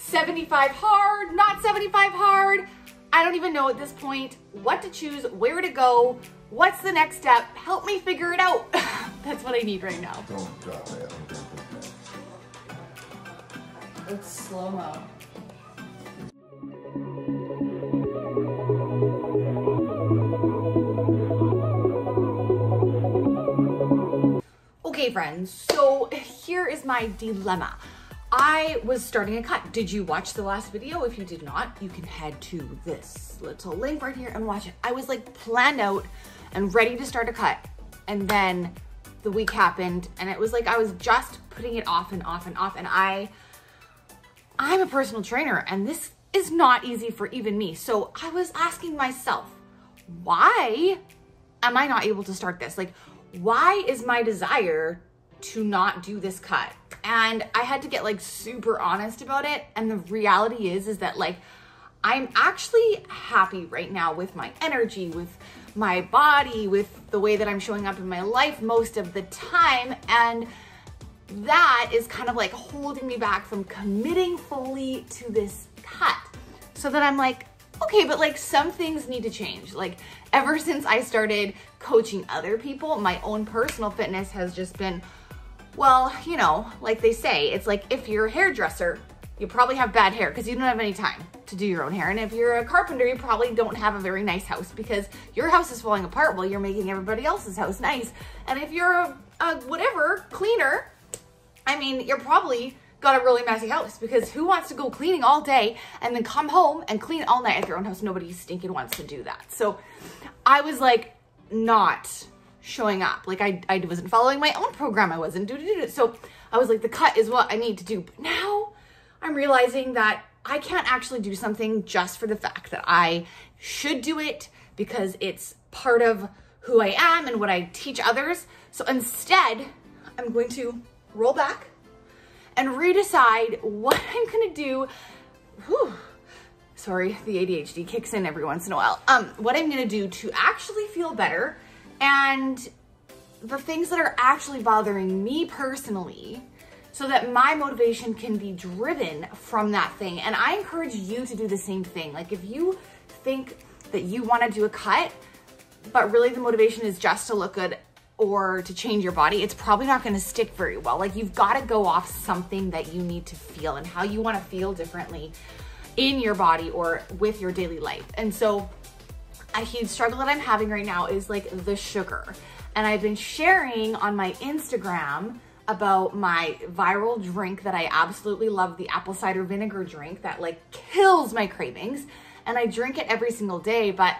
75 hard, not 75 hard. I don't even know at this point what to choose, where to go, what's the next step. Help me figure it out. That's what I need right now. Oh God. It's slow-mo. Okay, friends, so here is my dilemma. I was starting a cut. Did you watch the last video? If you did not, you can head to this little link right here and watch it. I was like planned out and ready to start a cut. And then the week happened and it was like I was just putting it off and off and off. And I'm a personal trainer and this is not easy for even me. So I was asking myself, why am I not able to start this? Like, why is my desire to not do this cut? And I had to get like super honest about it. And the reality is that like, I'm actually happy right now with my energy, with my body, with the way that I'm showing up in my life most of the time. And that is kind of like holding me back from committing fully to this cut. So then I'm like, okay, but like some things need to change. Like ever since I started coaching other people, my own personal fitness has just been, well, you know, like they say, it's like if you're a hairdresser, you probably have bad hair because you don't have any time to do your own hair. And if you're a carpenter, you probably don't have a very nice house because your house is falling apart while you're making everybody else's house nice. And if you're a whatever, cleaner, I mean, you're probably got a really messy house because who wants to go cleaning all day and then come home and clean all night at their own house? Nobody stinking wants to do that. So I was like not showing up. Like I wasn't following my own program. I wasn't doing it. So I was like, the cut is what I need to do. But now I'm realizing that I can't actually do something just for the fact that I should do it because it's part of who I am and what I teach others. So instead, I'm going to roll back and redecide what I'm gonna do. Whew. Sorry, the ADHD kicks in every once in a while. What I'm gonna do to actually feel better and the things that are actually bothering me personally so that my motivation can be driven from that thing. And I encourage you to do the same thing. Like if you think that you wanna do a cut, but really the motivation is just to look good or to change your body, it's probably not gonna stick very well. Like you've gotta go off something that you need to feel and how you wanna feel differently in your body or with your daily life. And so a huge struggle that I'm having right now is like the sugar. And I've been sharing on my Instagram about my viral drink that I absolutely love, the apple cider vinegar drink that like kills my cravings. And I drink it every single day, but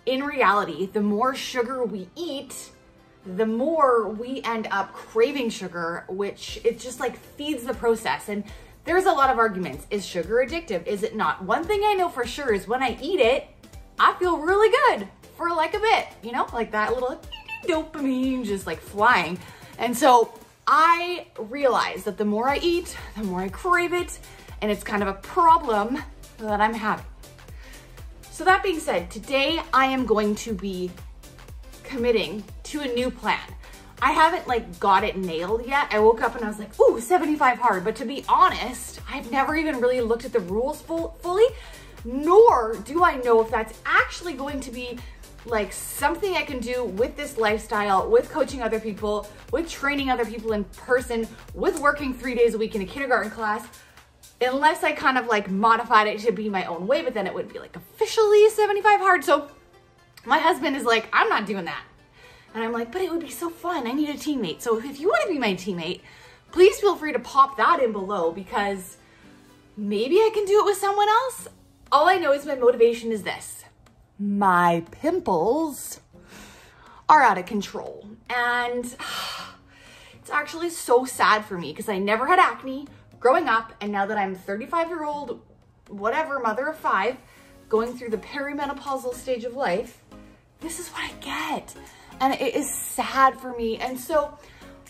in reality, the more sugar we eat, the more we end up craving sugar, which it just like feeds the process. And there's a lot of arguments. Is sugar addictive? Is it not? One thing I know for sure is when I eat it, I feel really good for like a bit, you know, like that little dopamine just like flying. And so I realize that the more I eat, the more I crave it. And it's kind of a problem that I'm having. So that being said, today I am going to be committing to a new plan. I haven't like got it nailed yet. I woke up and I was like, ooh, 75 hard. But to be honest, I've never even really looked at the rules fully, nor do I know if that's actually going to be like something I can do with this lifestyle, with coaching other people, with training other people in person, with working 3 days a week in a kindergarten class, unless I kind of like modified it to be my own way, but then it would be like officially 75 hard. So my husband is like, I'm not doing that. And I'm like, but it would be so fun. I need a teammate. So if you want to be my teammate, please feel free to pop that in below because maybe I can do it with someone else. All I know is my motivation is this. My pimples are out of control. And it's actually so sad for me because I never had acne growing up. And now that I'm 35-year-old, whatever, mother of 5, going through the perimenopausal stage of life, this is what I get. And it is sad for me. And so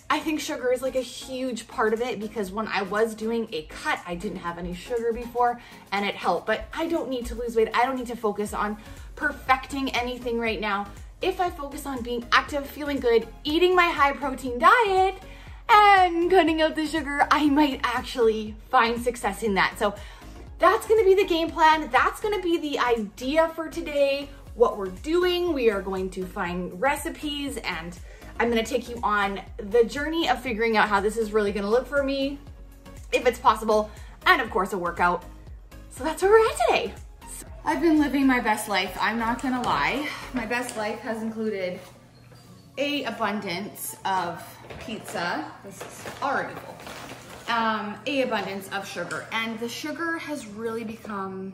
I think sugar is like a huge part of it because when I was doing a cut, I didn't have any sugar before and it helped. But I don't need to lose weight. I don't need to focus on perfecting anything right now. If I focus on being active, feeling good, eating my high protein diet, and cutting out the sugar, I might actually find success in that. So that's gonna be the game plan. That's gonna be the idea for today. What we're doing, we are going to find recipes, and I'm gonna take you on the journey of figuring out how this is really gonna look for me, if it's possible, and of course a workout. So that's where we're at today. I've been living my best life, I'm not gonna lie. My best life has included an abundance of pizza. This is already full. An abundance of sugar, and the sugar has really become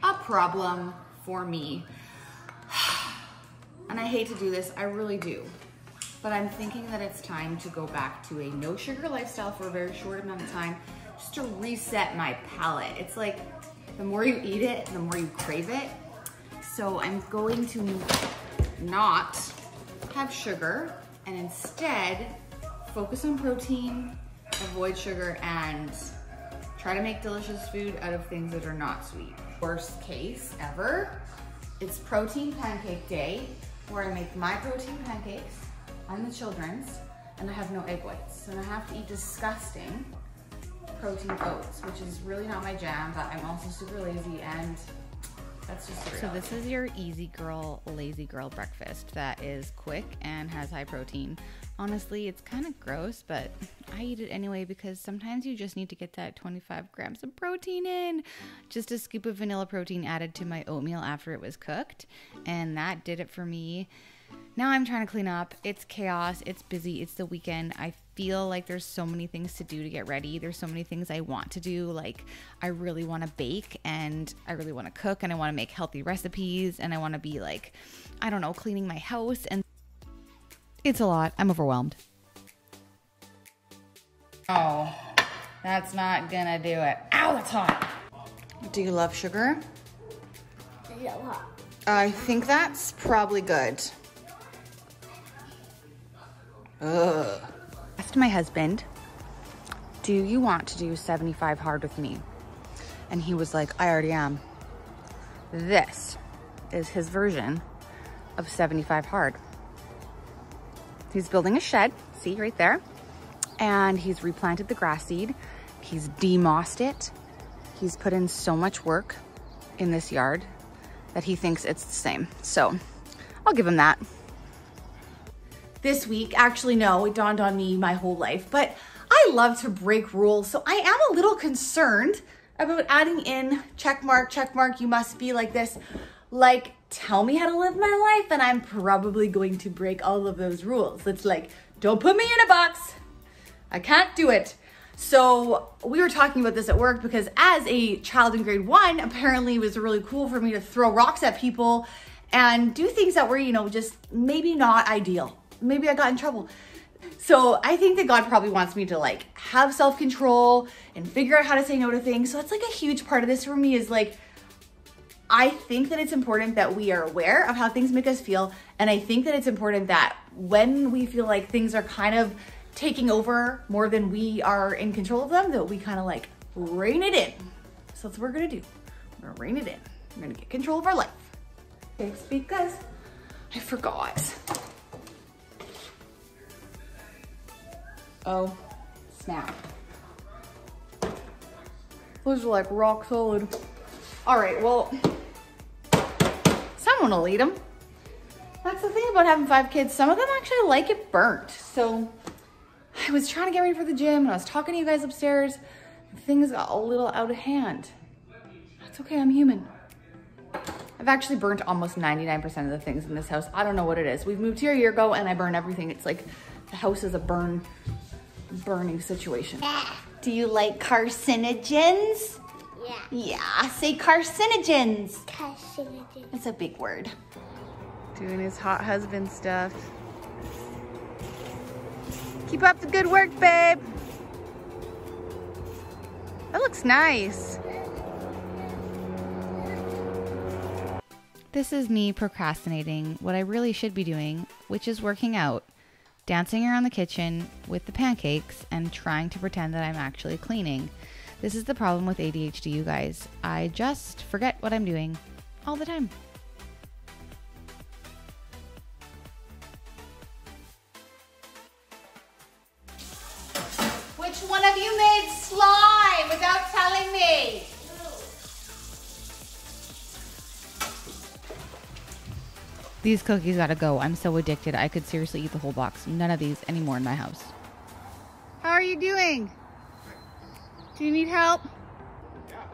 a problem for me. And I hate to do this, I really do. But I'm thinking that it's time to go back to a no sugar lifestyle for a very short amount of time, just to reset my palate. It's like, the more you eat it, the more you crave it. So I'm going to not have sugar and instead focus on protein, avoid sugar, and try to make delicious food out of things that are not sweet. Worst case ever, it's protein pancake day, where I make my protein pancakes, I'm the children's, and I have no egg whites. And I have to eat disgusting protein oats, which is really not my jam, but I'm also super lazy, and that's just the reality. So this is your easy girl, lazy girl breakfast that is quick and has high protein. Honestly, it's kind of gross, but I eat it anyway because sometimes you just need to get that 25 grams of protein in. Just a scoop of vanilla protein added to my oatmeal after it was cooked, and that did it for me. Now I'm trying to clean up. It's chaos. It's busy. It's the weekend. I feel like there's so many things to do to get ready. There's so many things I want to do. Like, I really want to bake, and I really want to cook, and I want to make healthy recipes, and I want to be like, I don't know, cleaning my house, and it's a lot. I'm overwhelmed. Oh, that's not gonna do it. Ow, that's hot. Do you love sugar? Yeah. I think that's probably good. Ugh. I asked my husband, do you want to do 75 hard with me? And he was like, I already am. This is his version of 75 hard. He's building a shed, see right there. And he's replanted the grass seed. He's demossed it. He's put in so much work in this yard that he thinks it's the same. So I'll give him that. This week, actually no, it dawned on me my whole life, but I love to break rules. So I am a little concerned about adding in check mark, you must be like this. Like, tell me how to live my life, and I'm probably going to break all of those rules. It's like, don't put me in a box. I can't do it. So we were talking about this at work because as a child in grade 1, apparently it was really cool for me to throw rocks at people and do things that were, you know, just maybe not ideal. Maybe I got in trouble. So I think that God probably wants me to like have self-control and figure out how to say no to things. So it's like a huge part of this for me is like, I think that it's important that we are aware of how things make us feel. And I think that it's important that when we feel like things are kind of taking over more than we are in control of them, that we kind of like rein it in. So that's what we're gonna do. We're gonna rein it in. We're gonna get control of our life. It's because I forgot. Oh, snap. Those are like rock solid. All right, well, someone will eat them. That's the thing about having 5 kids. Some of them actually like it burnt. So I was trying to get ready for the gym and I was talking to you guys upstairs. And things got a little out of hand. That's okay, I'm human. I've actually burnt almost 99% of the things in this house. I don't know what it is. We've moved here a year ago and I burn everything. It's like the house is a burning situation. Do you like carcinogens? Yeah. Yeah, say carcinogens. Carcinogens. It's a big word. Doing his hot husband stuff. Keep up the good work, babe. That looks nice. This is me procrastinating what I really should be doing, which is working out, dancing around the kitchen with the pancakes, and trying to pretend that I'm actually cleaning. This is the problem with ADHD, you guys. I just forget what I'm doing all the time. Which one of you made slime without telling me? These cookies gotta go. I'm so addicted. I could seriously eat the whole box. None of these anymore in my house. How are you doing? Do you need help? Yeah.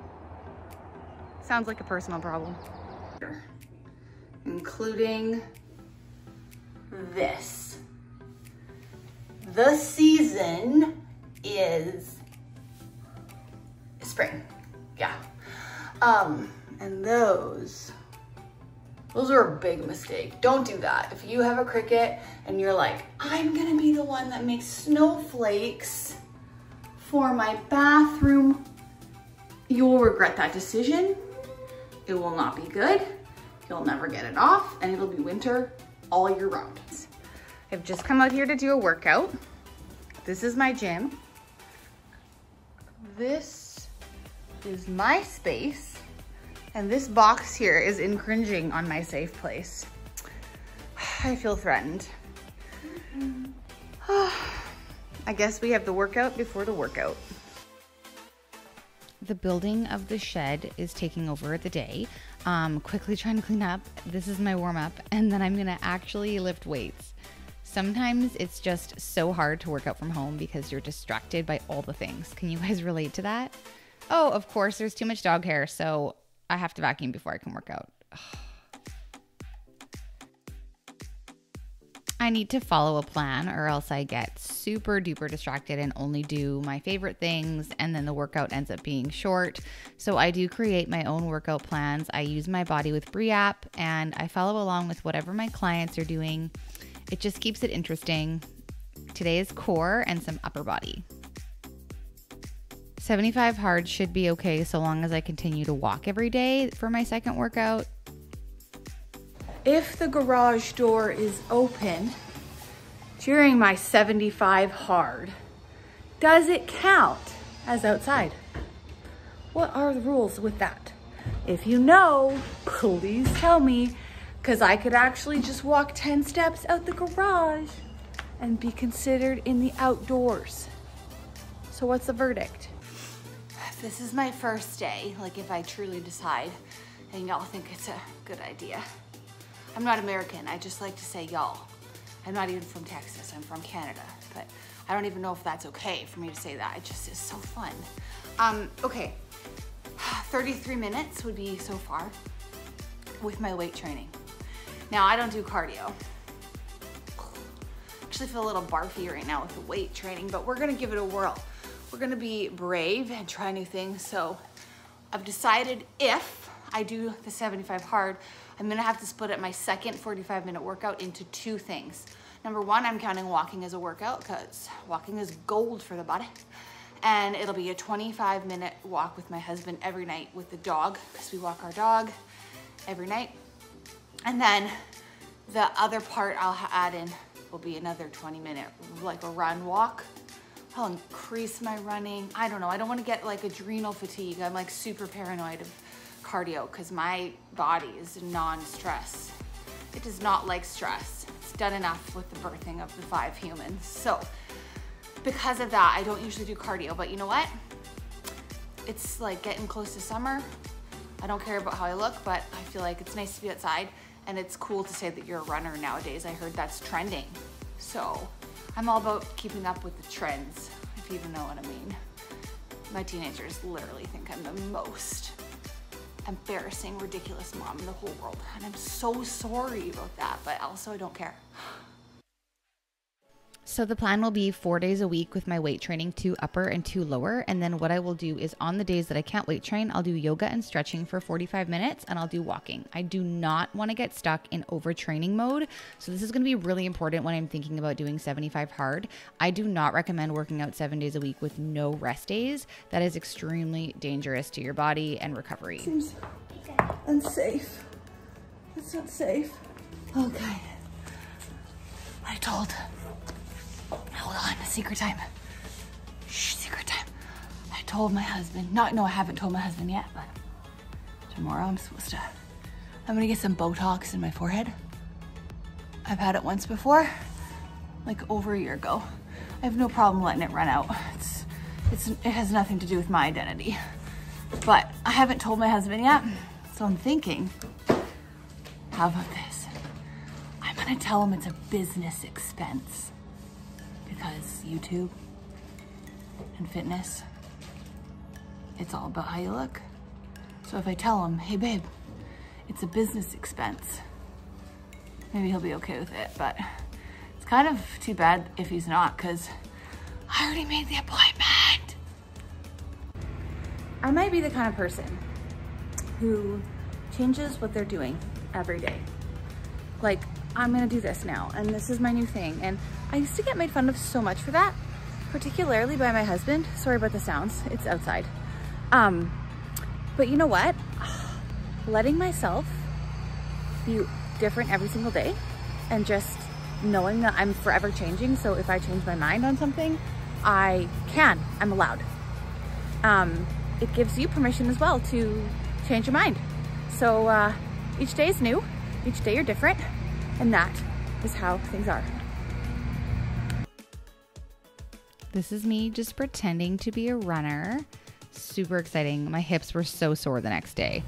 Sounds like a personal problem. Including this. The season is spring. Yeah. And those are a big mistake. Don't do that. If you have a Cricut and you're like, I'm gonna be the one that makes snowflakes for my bathroom, you will regret that decision. It will not be good. You'll never get it off, and it'll be winter all year round. I've just come out here to do a workout. This is my gym. This is my space. And this box here is infringing on my safe place. I feel threatened. I guess we have the workout before the workout. The building of the shed is taking over the day. Quickly trying to clean up. This is my warm up, and then I'm gonna actually lift weights. Sometimes it's just so hard to work out from home because you're distracted by all the things. Can you guys relate to that? Oh, of course, there's too much dog hair, so I have to vacuum before I can work out. I need to follow a plan or else I get super duper distracted and only do my favorite things, and then the workout ends up being short. So I do create my own workout plans. I use my Body with Bree app and I follow along with whatever my clients are doing. It just keeps it interesting. Today is core and some upper body. 75 hard should be okay so long as I continue to walk every day for my second workout. If the garage door is open during my 75 hard, does it count as outside? What are the rules with that? If you know, please tell me, because I could actually just walk 10 steps out the garage and be considered in the outdoors. So what's the verdict? This is my first day, like if I truly decide, and y'all think it's a good idea. I'm not American, I just like to say y'all. I'm not even from Texas, I'm from Canada, but I don't even know if that's okay for me to say that. It just is so fun. Okay, 33 minutes would be so far with my weight training. Now, I don't do cardio. Actually feel a little barfy right now with the weight training, but we're gonna give it a whirl. We're gonna be brave and try new things. So I've decided if I do the 75 hard, I'm gonna have to split up my second 45-minute workout into two things. Number one, I'm counting walking as a workout because walking is gold for the body. And it'll be a 25-minute walk with my husband every night with the dog, because we walk our dog every night. And then the other part I'll add in will be another 20-minute, like a run walk. I'll increase my running. I don't know, I don't wanna get like adrenal fatigue. I'm like super paranoid of cardio because my body is non-stress. It does not like stress. It's done enough with the birthing of the 5 humans. So because of that, I don't usually do cardio, but you know what? It's like getting close to summer. I don't care about how I look, but I feel like it's nice to be outside, and it's cool to say that you're a runner nowadays. I heard that's trending. So I'm all about keeping up with the trends, if you even know what I mean. My teenagers literally think I'm the most embarrassing, ridiculous mom in the whole world. And I'm so sorry about that, but also I don't care. So the plan will be 4 days a week with my weight training, 2 upper and 2 lower. And then what I will do is on the days that I can't weight train, I'll do yoga and stretching for 45 minutes and I'll do walking. I do not want to get stuck in overtraining mode. So this is going to be really important when I'm thinking about doing 75 hard. I do not recommend working out 7 days a week with no rest days. That is extremely dangerous to your body and recovery. Seems unsafe. It's not safe. Okay. Hold on, secret time. Shh, secret time. I told my husband, no, I haven't told my husband yet, but tomorrow I'm gonna get some Botox in my forehead. I've had it once before, like over a year ago. I have no problem letting it run out. It has nothing to do with my identity. But I haven't told my husband yet, so I'm thinking, how about this? gonna tell him it's a business expense because YouTube and fitness, it's all about how you look. So if I tell him, hey babe, it's a business expense, maybe he'll be okay with it, but it's kind of too bad if he's not, because I already made the appointment. I might be the kind of person who changes what they're doing every day. Like, I'm gonna do this now, and this is my new thing. And I used to get made fun of so much for that, particularly by my husband. Sorry about the sounds, it's outside. But you know what? Letting myself be different every single day and just knowing that I'm forever changing. So if I change my mind on something, I'm allowed. It gives you permission as well to change your mind. So each day is new, each day you're different, and that is how things are. This is me just pretending to be a runner. Super exciting. My hips were so sore the next day.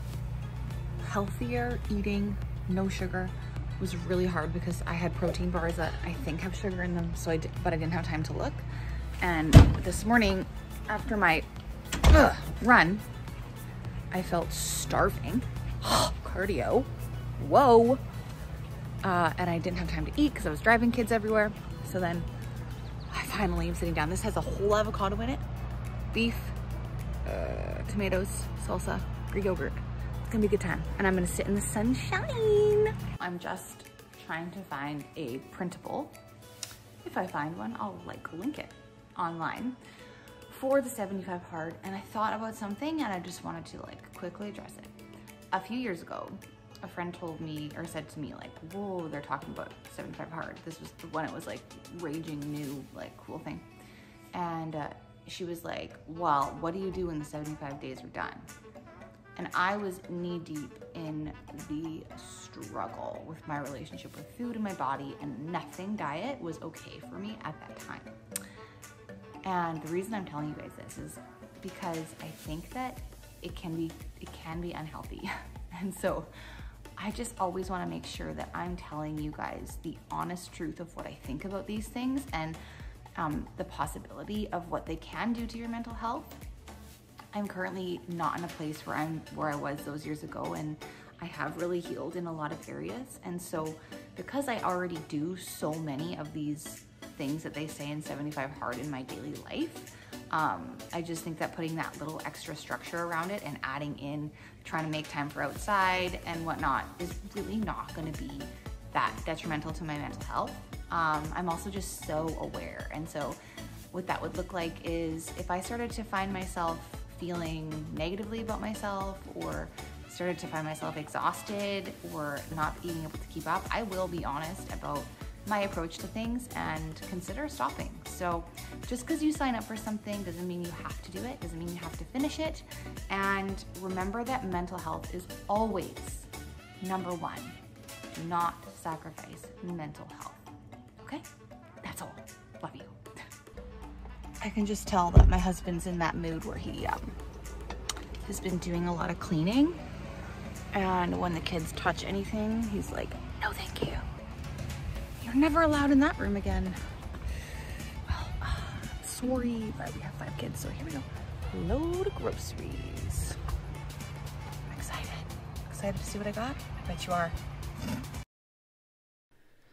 Healthier eating, no sugar, was really hard because I had protein bars that I think have sugar in them, but I didn't have time to look. And this morning, after my run, I felt starving. Cardio, whoa. And I didn't have time to eat because I was driving kids everywhere. So then I finally am sitting down. This has a whole avocado in it, beef, tomatoes, salsa, Greek yogurt. It's gonna be a good time. And I'm gonna sit in the sunshine. I'm just trying to find a printable. If I find one, I'll link it online for the 75 hard. And I thought about something and I just wanted to quickly address it. A few years ago, a friend told me or said to me whoa, they're talking about 75 hard. This was when it was raging new, cool thing. And she was like, well, what do you do when the 75 days are done? And I was knee deep in the struggle with my relationship with food and my body, and nothing diet was okay for me at that time. And the reason I'm telling you guys this is because I think that it can be unhealthy. And so I just always want to make sure that I'm telling you guys the honest truth of what I think about these things and the possibility of what they can do to your mental health. I'm currently not in a place where I was those years ago, and I have really healed in a lot of areas. And so because I already do so many of these things that they say in 75 hard in my daily life, I just think that putting that little extra structure around it and adding in trying to make time for outside and whatnot is really not going to be that detrimental to my mental health. I'm also just so aware. And so what that would look like is if I started to find myself feeling negatively about myself, or started to find myself exhausted or not being able to keep up, I will be honest about my approach to things and consider stopping. So just because you sign up for something doesn't mean you have to do it, doesn't mean you have to finish it. And remember that mental health is always number one. Do not sacrifice mental health. Okay? That's all. Love you. I can just tell that my husband's in that mood where he has been doing a lot of cleaning. And when the kids touch anything, he's like, no, thank you. You're never allowed in that room again. Well, sorry, but we have 5 kids, so here we go. Load of groceries. I'm excited to see what I got. I bet you are.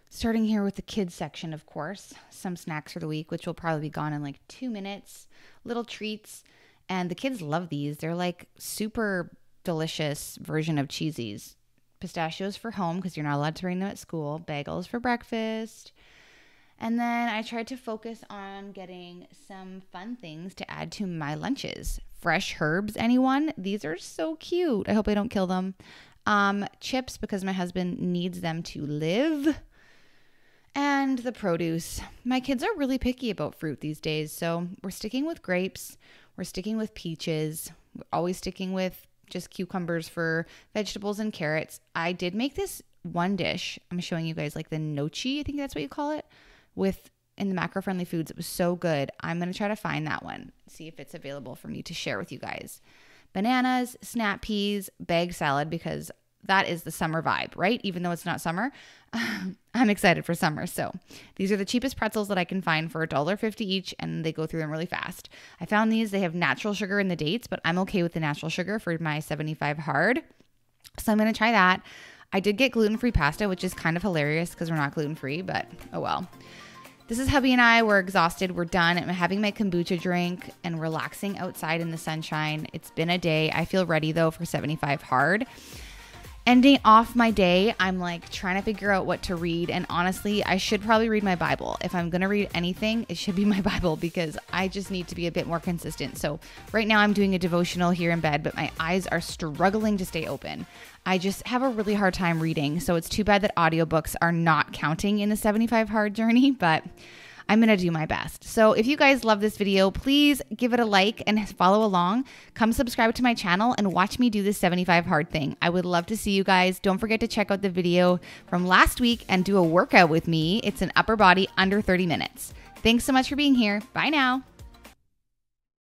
Starting here with the kids section, of course, some snacks for the week, which will probably be gone in 2 minutes, little treats. And the kids love these. They're super delicious version of cheesies. Pistachios for home because you're not allowed to bring them at school. Bagels for breakfast. And then I tried to focus on getting some fun things to add to my lunches. Fresh herbs, anyone? These are so cute. I hope I don't kill them. Chips because my husband needs them to live. And the produce. My kids are really picky about fruit these days, so we're sticking with grapes. We're sticking with peaches. We're always sticking with just cucumbers for vegetables and carrots. I did make this one dish. I'm showing you guys the nochi, I think that's what you call it, in the Macro Friendly Foods. It was so good. I'm going to try to find that one, see if it's available for me to share with you guys. Bananas, snap peas, bag salad, because that is the summer vibe, right? Even though it's not summer. I'm excited for summer. So these are the cheapest pretzels that I can find for $1.50 each, and they go through them really fast. I found these, they have natural sugar in the dates, but I'm okay with the natural sugar for my 75 hard. So I'm going to try that. I did get gluten-free pasta, which is kind of hilarious because we're not gluten-free, but oh well. This is hubby and I. We're exhausted. We're done. I'm having my kombucha drink and relaxing outside in the sunshine. It's been a day. I feel ready though for 75 hard. Ending off my day, I'm like trying to figure out what to read. And honestly, I should probably read my Bible. If I'm going to read anything, it should be my Bible because I just need to be a bit more consistent. So right now I'm doing a devotional here in bed, but my eyes are struggling to stay open. I just have a really hard time reading. So it's too bad that audiobooks are not counting in the 75 hard journey, but I'm going to do my best. So if you guys love this video, please give it a like and follow along. Come subscribe to my channel and watch me do this 75 hard thing. I would love to see you guys. Don't forget to check out the video from last week and do a workout with me. It's an upper body under 30 minutes. Thanks so much for being here. Bye now.